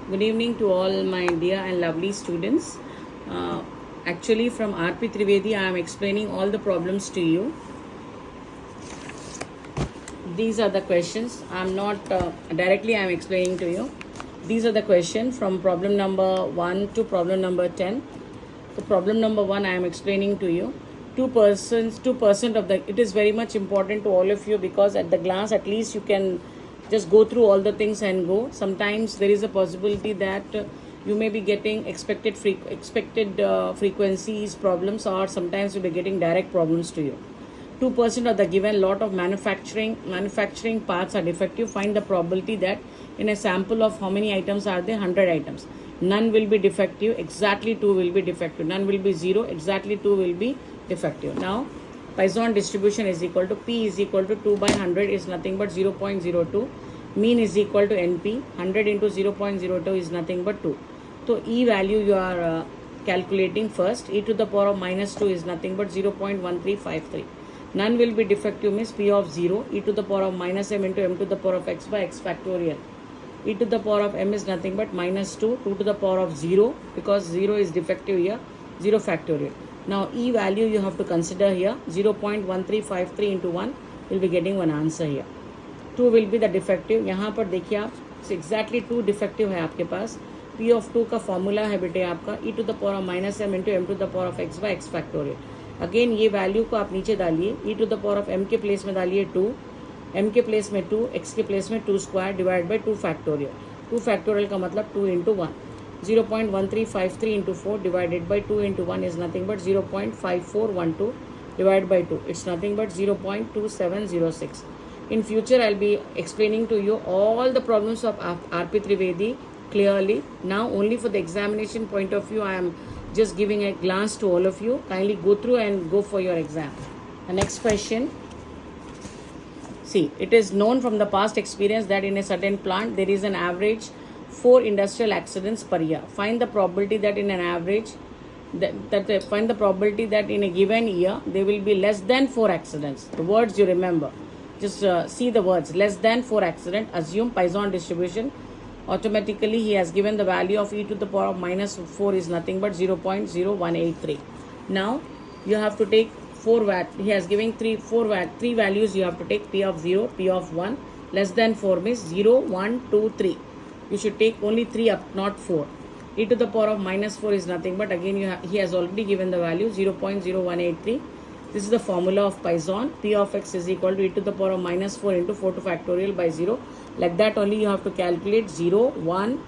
Good evening to all my dear and lovely students. Actually, from RP Trivedi, I am explaining all the problems to you. These are the questions. I am not directly I am explaining to you. These are the questions from problem number 1 to problem number 10. So problem number 1 I am explaining to you. 2% of the, it is very much important to all of you because at the glance at least you can just go through all the things and go. Sometimes there is a possibility that you may be getting expected frequencies problems, or sometimes you'll be getting direct problems to you. 2% of the given lot of manufacturing parts are defective. Find the probability that in a sample of how many items are there? 100 items. None will be defective, exactly 2 will be defective. None will be 0, exactly 2 will be defective. Now Poisson distribution is equal to P is equal to 2 by 100 is nothing but 0.02. Mean is equal to NP. 100 into 0.02 is nothing but 2. So E value you are calculating first. E to the power of minus 2 is nothing but 0.1353. None will be defective means P of 0. E to the power of minus m into m to the power of x by x factorial. E to the power of m is nothing but minus 2. 2 to the power of 0 because 0 is defective here. 0 factorial. Now E value you have to consider here. 0.1353 into 1 will be getting one answer here. 2 will be the defective. यहाँ पर देखिए आप exactly 2 defective है आपके पास. P of 2 का formula है बेटे आपका e to the power of minus m into m to the power of x by x factorial. Again ये वैल्यू को आप नीचे डालिए. e to the power of m के प्लेस में डालिए 2, m के प्लेस में 2, x के प्लेस में 2 square divide by 2 factorial. 2 factorial का मतलब 2 into 1. 0.1353 into 4 divided by 2 into 1 is nothing but 0.5412 divided by 2. It's nothing but 0.2706. In future, I'll be explaining to you all the problems of RP Trivedi clearly. Now, only for the examination point of view, I am just giving a glance to all of you. Kindly go through and go for your exam. The next question. See, it is known from the past experience that in a certain plant, there is an average 4 industrial accidents per year. Find the probability that in an average, find the probability that in a given year, there will be less than 4 accidents. The words you remember. Just see the words. Less than 4 accident. Assume Poisson distribution. Automatically, he has given the value of e to the power of minus 4 is nothing but 0.0183. Now, you have to take 4 watt. He has given 3 values you have to take. P of 0, P of 1. Less than 4 means 0, 1, 2, 3. You should take only 3 up, not 4. E to the power of minus 4 is nothing but again he has already given the value 0.0183. This is the formula of Poisson. P of x is equal to e to the power of minus 4 into 4 to factorial by 0. Like that only you have to calculate 0, 1,